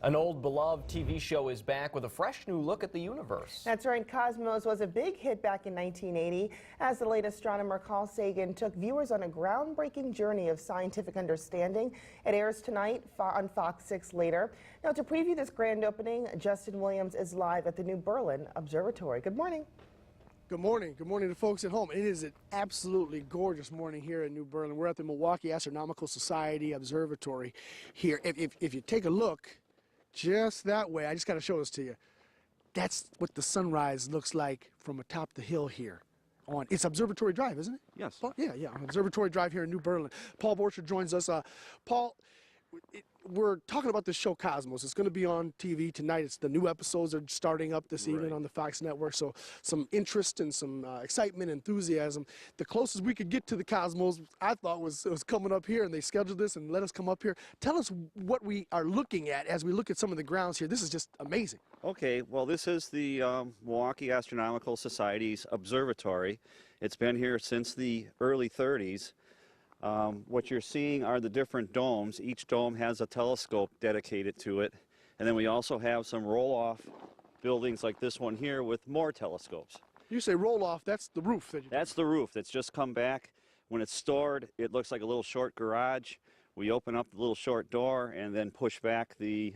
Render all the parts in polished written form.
An old beloved TV show is back with a fresh new look at the universe. That's right. Cosmos was a big hit back in 1980 as the late astronomer Carl Sagan took viewers on a groundbreaking journey of scientific understanding. It airs tonight on Fox 6 later. Now, to preview this grand opening, Justin Williams is live at the New Berlin Observatory. Good morning. Good morning. Good morning to folks at home. It is an absolutely gorgeous morning here in New Berlin. We're at the Milwaukee Astronomical Society Observatory here. If you take a look just that way, I just got to show this to you. That's what the sunrise looks like from atop the hill here. It's Observatory Drive, isn't it? Yes. Paul? Yeah, Observatory Drive here in New Berlin. Paul Borcher joins us. Paul, we're talking about the show Cosmos. It's going to be on TV tonight. It's the new episodes are starting up this evening on the Fox network. So some interest and some excitement, enthusiasm. The closest we could get to the Cosmos, I thought, was coming up here, and they scheduled this and let us come up here. Tell us what we are looking at as we look at some of the grounds here. This is just amazing. Okay, well, this is the Milwaukee Astronomical Society's observatory. It's been here since the early 30s. What you're seeing are the different domes. Each dome has a telescope dedicated to it. And then we also have some roll-off buildings like this one here with more telescopes. You say roll-off, that's the roof. That's the roof that's just come back. When it's stored, it looks like a little short garage. We open up the little short door and then push back the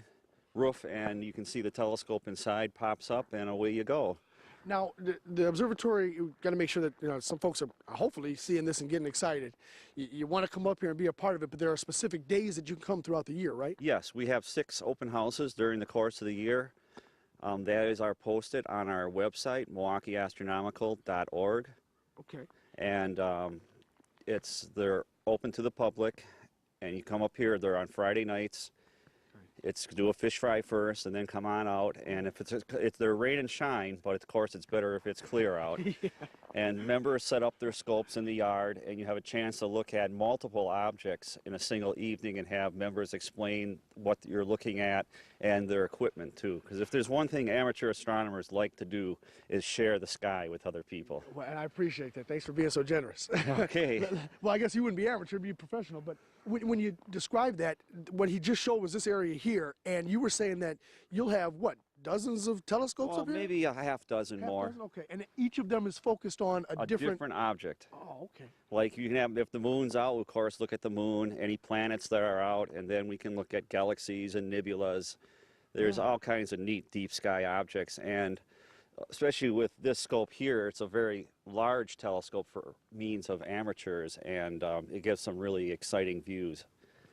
roof, and you can see the telescope inside pops up, and away you go. Now, the observatory, you've got to make sure that some folks are hopefully seeing this and getting excited. You want to come up here and be a part of it, but there are specific days that you can come throughout the year, right? Yes, we have 6 open houses during the course of the year. That is posted on our website, milwaukeeastronomical.org. Okay. And they're open to the public, and you come up here. They're on Friday nights. It's do a fish fry first and then come on out, and if they're rain and shine, but of course it's better if it's clear out. Yeah. And members set up their scopes in the yard, and you have a chance to look at multiple objects in a single evening and have members explain what you're looking at and their equipment too. Because if there's one thing amateur astronomers like to do is share the sky with other people. Well, and I appreciate that. Thanks for being so generous. Okay. Well, I guess you wouldn't be amateur, you'd be professional, but when you describe that, what he just showed was this area here, and you were saying that you'll have, what, dozens of telescopes up here? Maybe a half dozen more. Okay, and each of them is focused on a different object. Oh, okay. Like you can have, if the moon's out, of course, look at the moon, any planets that are out, and then we can look at galaxies and nebulas. There's all kinds of neat deep sky objects, and especially with this scope here, it's a very large telescope for means of amateurs, and it gives some really exciting views.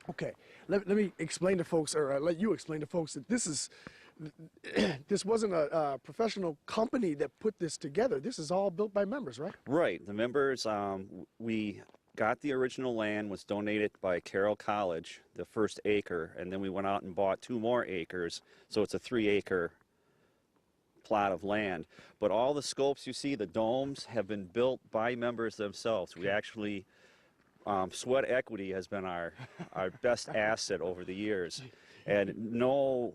Okay, let me explain to folks, or let you explain to folks that this wasn't a professional company that put this together. This is all built by members, right? Right. The members, we got the original land, was donated by Carroll College, the first acre, and then we went out and bought 2 more acres, so it's a 3-acre plot of land. But all the scopes you see, the domes, have been built by members themselves. We actually, sweat equity has been our best asset over the years, and no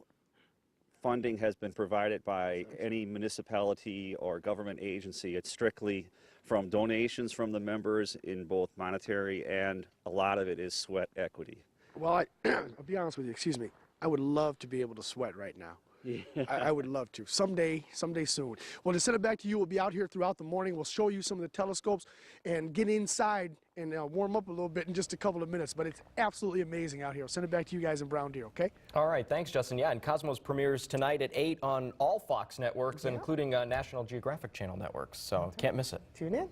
funding has been provided by any municipality or government agency. It's strictly from donations from the members in both monetary, and a lot of it is sweat equity. Well, I'll be honest with you, excuse me, I would love to be able to sweat right now. Yeah. I would love to. Someday soon. Well, to send it back to you, we'll be out here throughout the morning. We'll show you some of the telescopes and get inside and warm up a little bit in just a couple of minutes. But it's absolutely amazing out here. I'll send it back to you guys in Brown Deer, okay? All right, thanks, Justin. Yeah, and Cosmos premieres tonight at 8 on all Fox networks, including National Geographic Channel networks. So can't miss it. Tune in.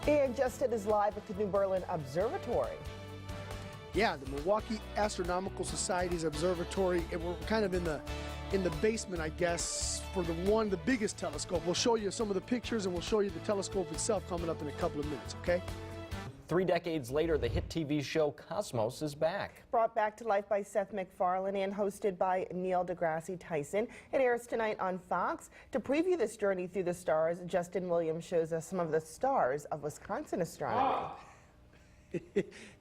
And Justin is live at the New Berlin Observatory. Yeah, the Milwaukee Astronomical Society's observatory, and we're kind of in the basement, I guess, for the biggest telescope. We'll show you some of the pictures, and we'll show you the telescope itself coming up in a couple of minutes, okay? 3 decades later, the hit TV show Cosmos is back. Brought back to life by Seth MacFarlane and hosted by Neil deGrasse Tyson. It airs tonight on Fox. To preview this journey through the stars, Justin Williams shows us some of the stars of Wisconsin astronomy.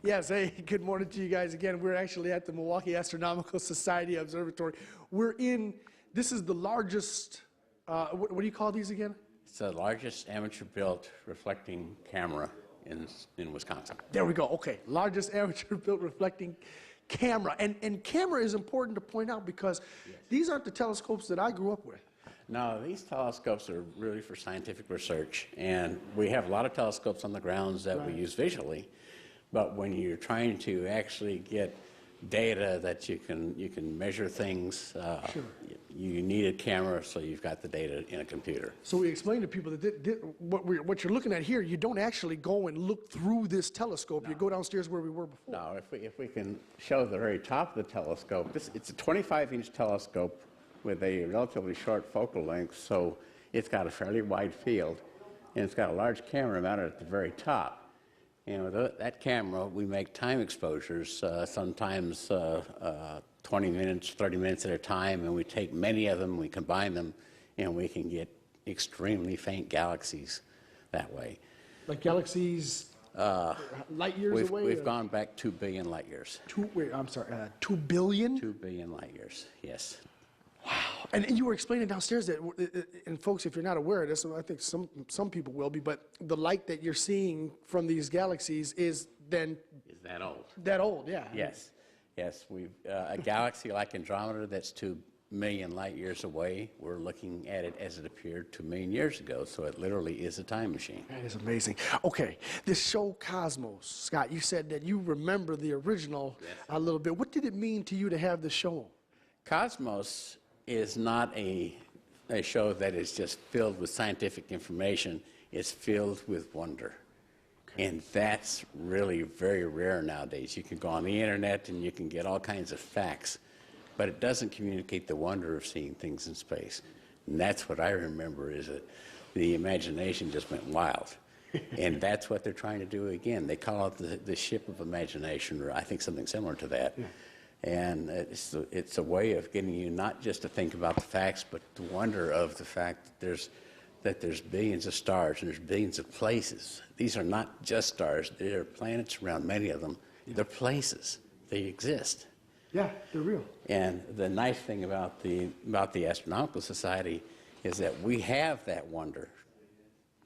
Yes, hey, good morning to you guys again. We're actually at the Milwaukee Astronomical Society Observatory. This is the largest, what do you call these again? It's the largest amateur-built reflecting camera in Wisconsin. There we go, okay. Largest amateur-built reflecting camera. And camera is important to point out because these aren't the telescopes that I grew up with. No, these telescopes are really for scientific research, and we have a lot of telescopes on the grounds that we use visually, but when you're trying to actually get data that you can measure things, you need a camera, so you've got the data in a computer. So we explain to people that what you're looking at here, you don't actually go and look through this telescope. No. You go downstairs where we were before. No, if we can show the very top of the telescope, it's a 25-inch telescope with a relatively short focal length, so it's got a fairly wide field, and it's got a large camera mounted at the very top. And with that camera, we make time exposures, sometimes 20 minutes, 30 minutes at a time, and we take many of them, we combine them, and we can get extremely faint galaxies that way. Like galaxies light years away? We've gone back 2 billion light years. 2 billion? 2 billion light years, yes. Wow. And you were explaining downstairs that, and folks, if you're not aware of this, I think some people will be, but the light that you're seeing from these galaxies is then... Is that old? That old, yeah. Yes. Yes, a galaxy like Andromeda that's 2 million light years away, we're looking at it as it appeared 2 million years ago, so it literally is a time machine. That is amazing. Okay, this show Cosmos, Scott, you said that you remember the original a little bit. What did it mean to you to have the show? Cosmos is not a show that is just filled with scientific information. It's filled with wonder. Okay. And that's really very rare nowadays. You can go on the internet and you can get all kinds of facts, but it doesn't communicate the wonder of seeing things in space. And that's what I remember, is that the imagination just went wild. And that's what they're trying to do again. They call it the ship of imagination, or I think something similar to that. Yeah. And it's a way of getting you not just to think about the facts, but the wonder of the fact that there's billions of stars and there's billions of places. These are not just stars. There are planets around many of them. Yeah. They're places. They exist. Yeah, they're real. And the nice thing about the Astronomical Society is that we have that wonder,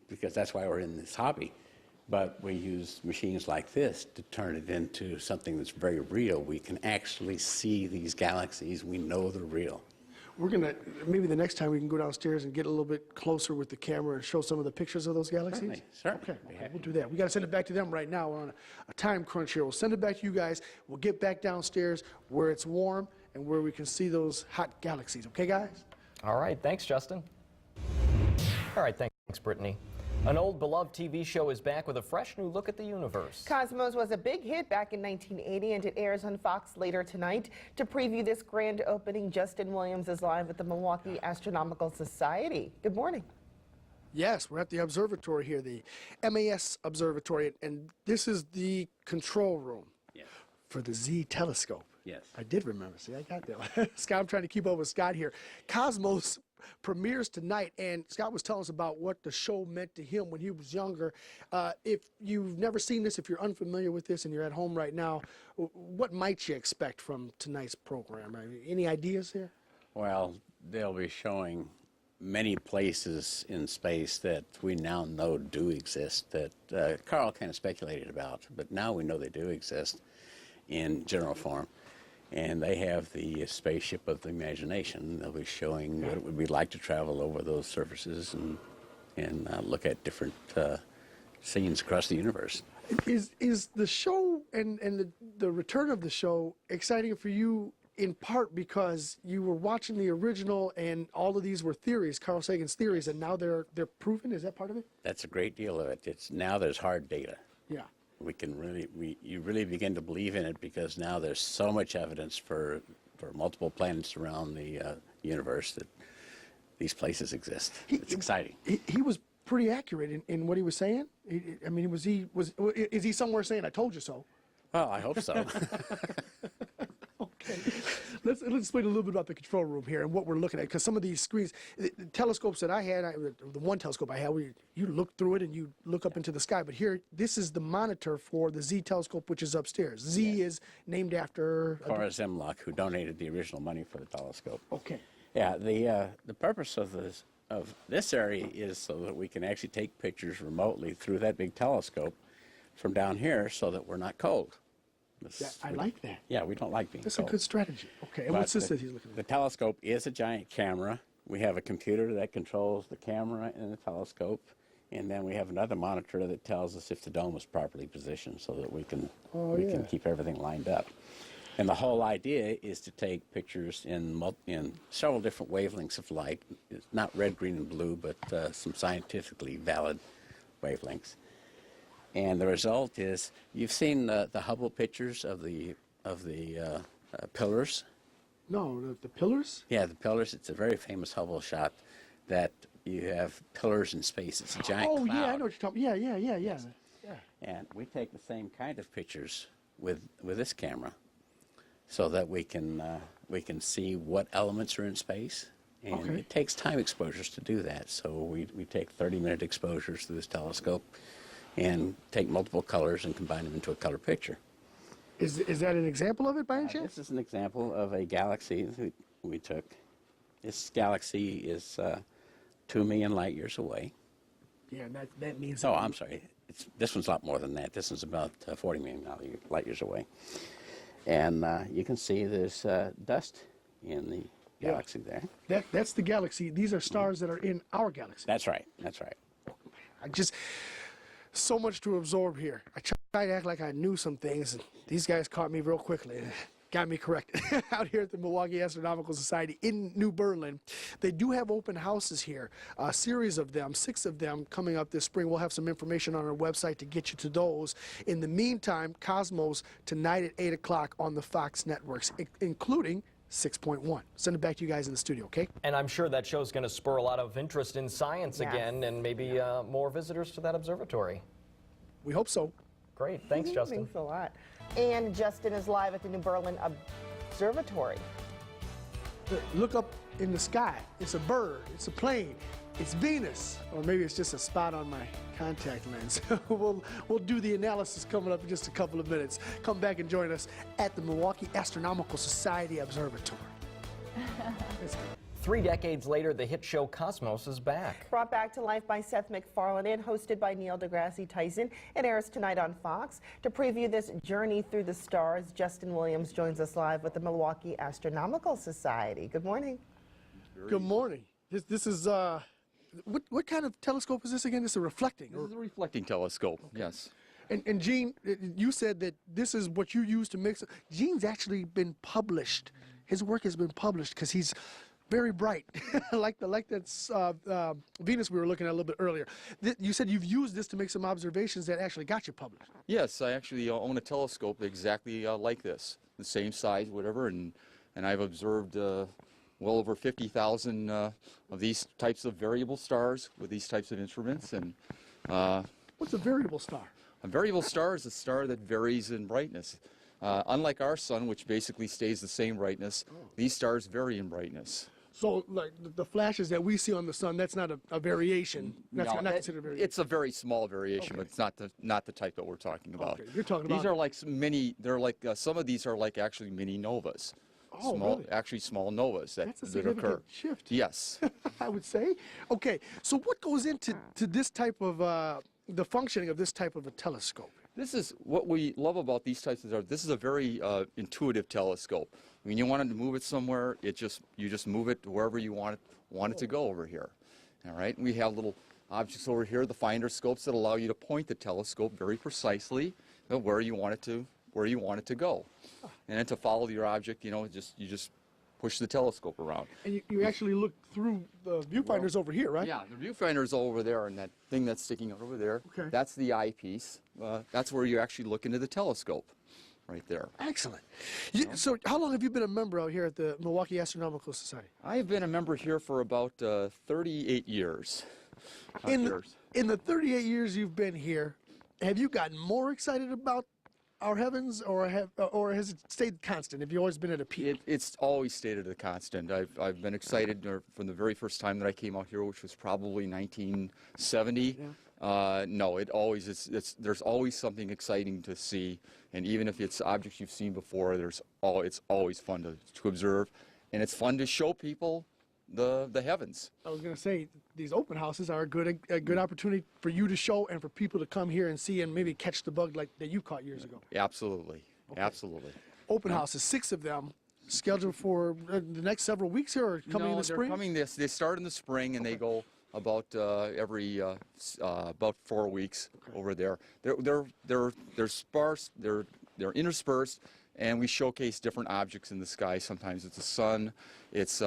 because that's why we're in this hobby. But we use machines like this to turn it into something that's very real. We can actually see these galaxies. We know they're real. We're going to, maybe the next time we can go downstairs and get a little bit closer with the camera and show some of the pictures of those galaxies? Certainly. Okay, we'll do that. We got to send it back to them right now. We're on a time crunch here. We'll send it back to you guys. We'll get back downstairs where it's warm and where we can see those hot galaxies. Okay, guys? All right. Thanks, Justin. All right. Thanks, Brittany. An old beloved TV show is back with a fresh new look at the universe. Cosmos was a big hit back in 1980, and it airs on Fox later tonight. To preview this grand opening, Justin Williams is live at the Milwaukee Astronomical Society. Good morning. Yes, we're at the observatory here, the MAS Observatory, and this is the control room for the Z telescope. Yes. I did remember. See, I got that. Scott, I'm trying to keep up with Scott here. Cosmos premieres tonight, and Scott was telling us about what the show meant to him when he was younger. If you've never seen this, if you're unfamiliar with this and you're at home right now, what might you expect from tonight's program? I mean, any ideas here? Well, they'll be showing many places in space that we now know do exist, that Carl kind of speculated about, but now we know they do exist in general form. And they have the spaceship of the imagination. They'll be showing what it would be like to travel over those surfaces and look at different scenes across the universe. Is the show and the return of the show exciting for you in part because you were watching the original and all of these were theories, Carl Sagan's theories, and now they're proven? Is that part of it? That's a great deal of it. Now there's hard data. Yeah. You really begin to believe in it because now there's so much evidence for multiple planets around the universe that these places exist. It's exciting. He was pretty accurate in what he was saying. I mean, is he somewhere saying "I told you so"? Well, I hope so. Okay. Let's explain a little bit about the control room here and what we're looking at, because some of these screens, the telescopes that I had, the one telescope I had, you look through it and you look up into the sky, but here, this is the monitor for the Z telescope, which is upstairs. Z is named after... Cora Zemlock, who donated the original money for the telescope. Okay. Yeah, the purpose of this area is so that we can actually take pictures remotely through that big telescope from down here so that we're not cold. I like that. Yeah, we don't like being That's told. a good strategy. Okay, and But what's this that he's looking The at? telescope is a giant camera. We have a computer that controls the camera and the telescope, and then we have another monitor that tells us if the dome is properly positioned so that we can can keep everything lined up. And the whole idea is to take pictures in several different wavelengths of light. It's not red, green, and blue, but some scientifically valid wavelengths. And the result is, you've seen the Hubble pictures of the pillars. No, the pillars? Yeah, the pillars. It's a very famous Hubble shot that you have pillars in space. It's a giant Oh, cloud. yeah, I know what you're talking about. Yeah. And we take the same kind of pictures with this camera, so that we can see what elements are in space. And Okay. it takes time exposures to do that. So we take 30-minute exposures through this telescope and take multiple colors and combine them into a color picture. Is that an example of it by any chance? This is an example of a galaxy that we took. This galaxy is 2 million light years away. Yeah, and that means... Oh, I'm sorry. This one's a lot more than that. This one's about 40 million light years away. And you can see there's dust in the galaxy there. That's the galaxy. These are stars that are in our galaxy. That's right. That's right. So much to absorb here. I tried to act like I knew some things, and these guys caught me real quickly. Got me correct. Out here at the Milwaukee Astronomical Society in New Berlin, they do have open houses here, a series of them, 6 of them coming up this spring. We'll have some information on our website to get you to those. In the meantime, Cosmos tonight at 8 o'clock on the Fox networks, including 6.1. Send it back to you guys in the studio, okay? And I'm sure that show's going to spur a lot of interest in science again, and maybe more visitors to that observatory. We hope so. Great. Thanks, Justin. Thanks a lot. And Justin is live at the New Berlin Observatory. Look up in the sky. It's a bird. It's a plane. It's Venus. Or maybe it's just a spot on my contact lens. We'll do the analysis coming up in just a couple of minutes. Come back and join us at the Milwaukee Astronomical Society Observatory. 3 decades later, the hit show Cosmos is back. Brought back to life by Seth MacFarlane and hosted by Neil deGrasse Tyson. It airs tonight on Fox. To preview this journey through the stars, Justin Williams joins us live with the Milwaukee Astronomical Society. Good morning. Good morning. This is, what kind of telescope is this again? This is a reflecting? This is a reflecting telescope, yes. And Gene, you said that this is what you use to mix. Gene's actually been published. His work has been published because he's very bright, like that Venus we were looking at a little bit earlier. You said you've used this to make some observations that actually got you published. Yes, I actually own a telescope exactly like this, the same size, whatever, and I've observed well over 50,000 of these types of variable stars with these types of instruments. And What's a variable star? a variable star is a star that varies in brightness. Unlike our sun, which basically stays the same brightness, these stars vary in brightness. So, like the flashes that we see on the sun, that's not a variation. That's No, not considered a variation. It's a very small variation, but it's not the type that we're talking about. Okay, you're talking These about- are like mini. They're like some of these are like actually mini novas. Oh, small, really? actually small novas That's a that significant occur. shift. Yes. I would say. Okay, so what goes into this type of the functioning of this type of a telescope? This is what we love about these types of. This is a very intuitive telescope. When you wanted to move it somewhere, you just move it to wherever you want it to go over here. All right. And we have little objects over here, the finder scopes that allow you to point the telescope very precisely where you want it to go, and then to follow your object, you just push the telescope around. And you actually look through the viewfinders over here, right? Yeah, the viewfinder is over there, and that thing that's sticking out over there, Okay. that's the eyepiece. That's where you actually look into the telescope, right there. Excellent. So how long have you been a member out here at the Milwaukee Astronomical Society? I've been a member here for about 38 years. In the 38 years you've been here, have you gotten more excited about our heavens, or has it stayed constant? Have you always been at a peak? It's always stayed at a constant. I've been excited from the very first time that I came out here, which was probably 1970. No, it always is. There's always something exciting to see, and even if it's objects you've seen before, it's always fun to observe, and it's fun to show people the heavens. I was going to say, these open houses are a good opportunity for you to show and for people to come here and see and maybe catch the bug like that you caught years ago. Absolutely. Absolutely. Open houses, 6 of them, scheduled for the next several weeks here, or coming in the spring? They're coming they start in the spring and they go about every about 4 weeks over there. They're sparse, they're interspersed, and we showcase different objects in the sky. Sometimes it's the sun, it's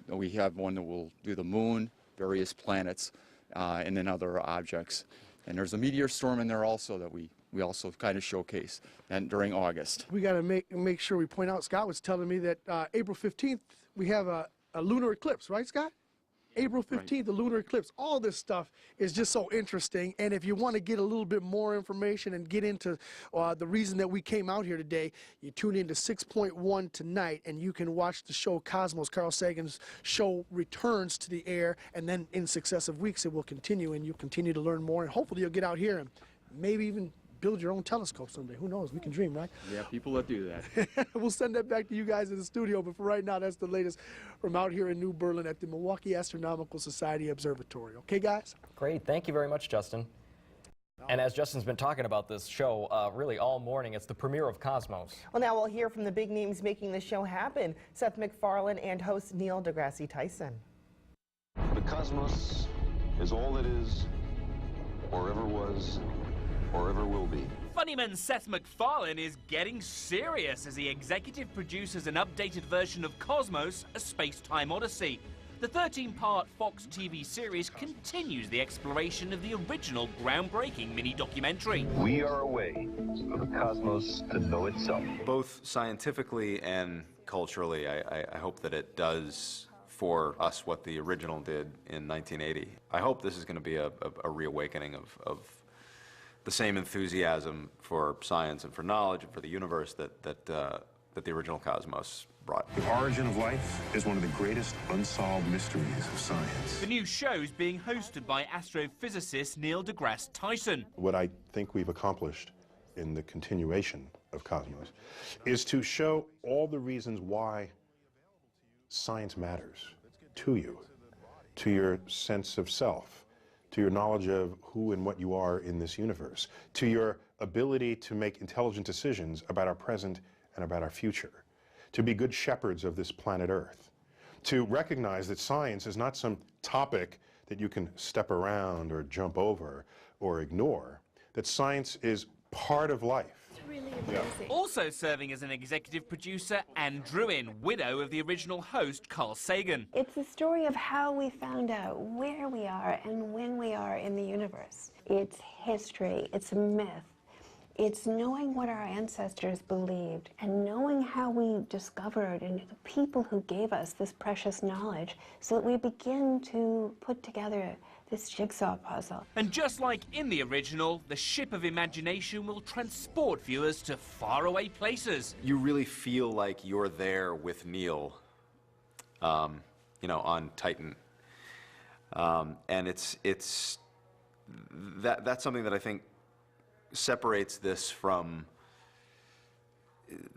we have one that will do the moon, various planets, and then other objects. And there's a meteor storm in there also that we also kind of showcase, and during August. We got to make sure we point out, Scott was telling me that April 15th, we have a lunar eclipse, right, Scott? April 15th, right. The lunar eclipse. All this stuff is just so interesting, and if you want to get a little bit more information and get into the reason that we came out here today, you tune into 6.1 tonight, and you can watch the show Cosmos. Carl Sagan's show returns to the air, and then in successive weeks it will continue, and you'll continue to learn more, and hopefully you'll get out here and maybe even build your own telescope someday. Who knows? We can dream, right? Yeah, people that do that. We'll send that back to you guys in the studio, but for right now, that's the latest from out here in New Berlin at the Milwaukee Astronomical Society Observatory. Okay, guys? Great. Thank you very much, Justin. And as Justin's been talking about this show really all morning, it's the premiere of Cosmos. Well, now we'll hear from the big names making the show happen, Seth MacFarlane and host Neil deGrasse Tyson. The cosmos is all that is, or ever was, or ever will be. Funnyman Seth MacFarlane is getting serious as he executive produces an updated version of Cosmos, A Space-Time Odyssey. The 13-part Fox TV series continues the exploration of the original groundbreaking mini-documentary. We are a way for the cosmos to know itself. Both scientifically and culturally, I hope that it does for us what the original did in 1980. I hope this is going to be a reawakening of the same enthusiasm for science and for knowledge and for the universe that the original Cosmos brought. The origin of life is one of the greatest unsolved mysteries of science. The new show is being hosted by astrophysicist Neil deGrasse Tyson. What I think we've accomplished in the continuation of Cosmos is to show all the reasons why science matters to you, to your sense of self, to your knowledge of who and what you are in this universe, to your ability to make intelligent decisions about our present and about our future, to be good shepherds of this planet Earth, to recognize that science is not some topic that you can step around or jump over or ignore, that science is part of life. Really amazing. Also serving as an executive producer, Anne Druin, widow of the original host, Carl Sagan. It's the story of how we found out where we are and when we are in the universe. It's history, it's a myth. It's knowing what our ancestors believed and knowing how we discovered and the people who gave us this precious knowledge so that we begin to put together this jigsaw puzzle. And just like in the original, the ship of imagination will transport viewers to faraway places. You really feel like you're there with Neil, you know, on Titan. And that's something that I think separates this from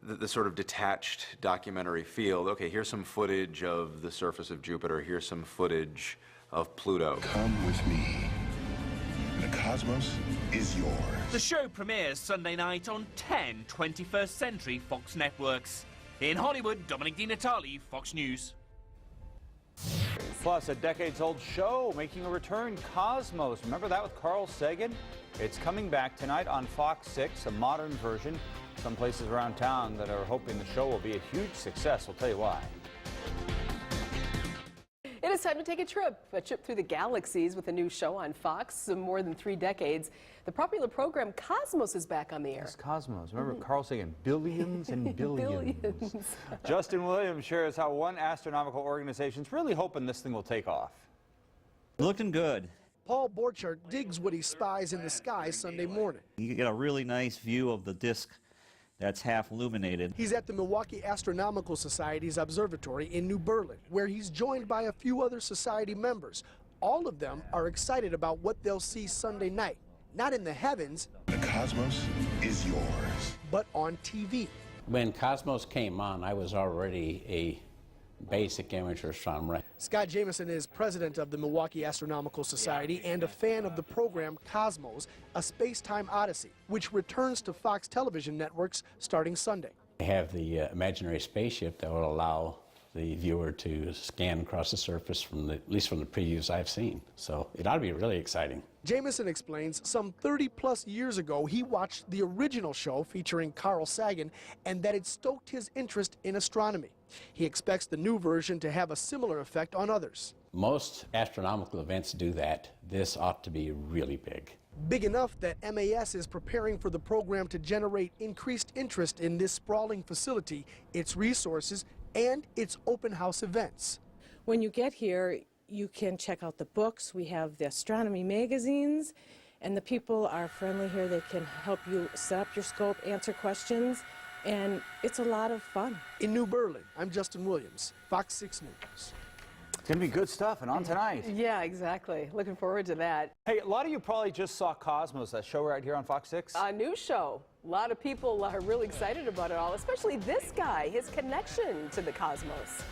the sort of detached documentary field. Okay, here's some footage of the surface of Jupiter, here's some footage of Pluto. Come with me. The cosmos is yours. The show premieres Sunday night on 10 21st Century Fox networks. In Hollywood, Dominic DiNatale, Fox News. Plus, a decades-old show making a return, Cosmos. Remember that with Carl Sagan? It's coming back tonight on Fox 6, a modern version. Some places around town that are hoping the show will be a huge success. We'll tell you why. It is time to take a trip through the galaxies with a new show on Fox. More than 3 decades. The popular program Cosmos is back on the air. Yes, Cosmos. Remember Carl Sagan, billions and billions. Justin Williams shares how one astronomical organization is really hoping this thing will take off. Looking good. Paul Borchardt digs what he spies in the sky Sunday morning. You get a really nice view of the disk that's half illuminated. He's at the Milwaukee Astronomical Society's Observatory in New Berlin, where he's joined by a few other society members. All of them are excited about what they'll see Sunday night. Not in the heavens. The cosmos is yours. But on TV. When Cosmos came on, I was already a basic amateur astronomer. Scott Jameson is president of the Milwaukee Astronomical Society and a fan of the program Cosmos, a space-time odyssey, which returns to Fox television networks starting Sunday. They have the imaginary spaceship that will allow the viewer to scan across the surface at least from the previews I've seen. So it ought to be really exciting. Jameson explains some 30-plus years ago he watched the original show featuring Carl Sagan and that it stoked his interest in astronomy. He expects the new version to have a similar effect on others. Most astronomical events do that. This ought to be really big. Big enough that MAS is preparing for the program to generate increased interest in this sprawling facility, its resources, and its open house events. When you get here, you can check out the books. We have the astronomy magazines, and the people are friendly here. They can help you set up your scope, answer questions, and it's a lot of fun. In New Berlin, I'm Justin Williams, Fox 6 News. It's going to be good stuff, and on tonight. Yeah, exactly. Looking forward to that. Hey, a lot of you probably just saw Cosmos, that show right here on Fox 6. A new show. A lot of people are really excited about it all, especially this guy, his connection to the cosmos.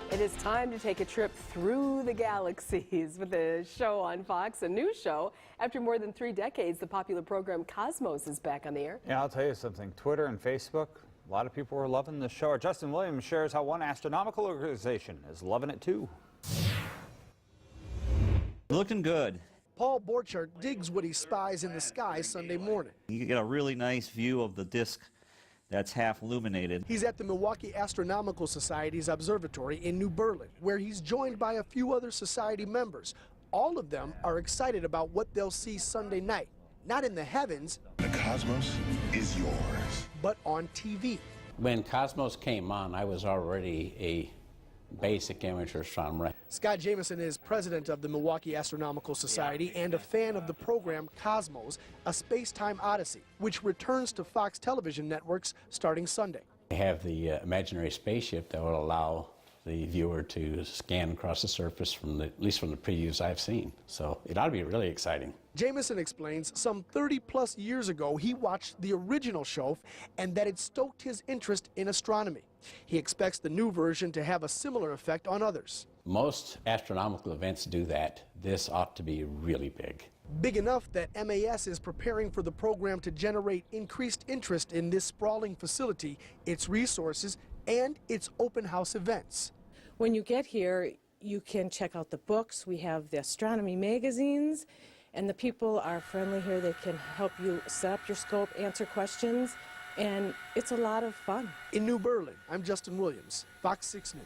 It is time to take a trip through the galaxies with a show on Fox, a new show. After more than 3 decades, the popular program Cosmos is back on the air. Yeah, I'll tell you something. Twitter and Facebook, a lot of people are loving the show. Justin Williams shares how one astronomical organization is loving it too. Looking good. Paul Borchardt digs what he spies in the sky Sunday morning. You get a really nice view of the disk that's half illuminated. He's at the Milwaukee Astronomical Society's Observatory in New Berlin, where he's joined by a few other society members. All of them are excited about what they'll see Sunday night. Not in the heavens. The cosmos is yours. But on TV. When Cosmos came on, I was already a basic amateur astronomer. Scott Jameson is president of the Milwaukee Astronomical Society and a fan of the program Cosmos, a space-time odyssey, which returns to Fox television networks starting Sunday. They have the imaginary spaceship that will allow the viewer to scan across the surface at least from the previews I've seen. So it ought to be really exciting. Jameson explains some 30-plus years ago he watched the original show and that it stoked his interest in astronomy. He expects the new version to have a similar effect on others. Most astronomical events do that. This ought to be really big. Big enough that MAS is preparing for the program to generate increased interest in this sprawling facility, its resources, and its open house events. When you get here, you can check out the books. We have the astronomy magazines, and the people are friendly here. They can help you set up your scope, answer questions, and it's a lot of fun. In New Berlin, I'm Justin Williams, Fox 6 News.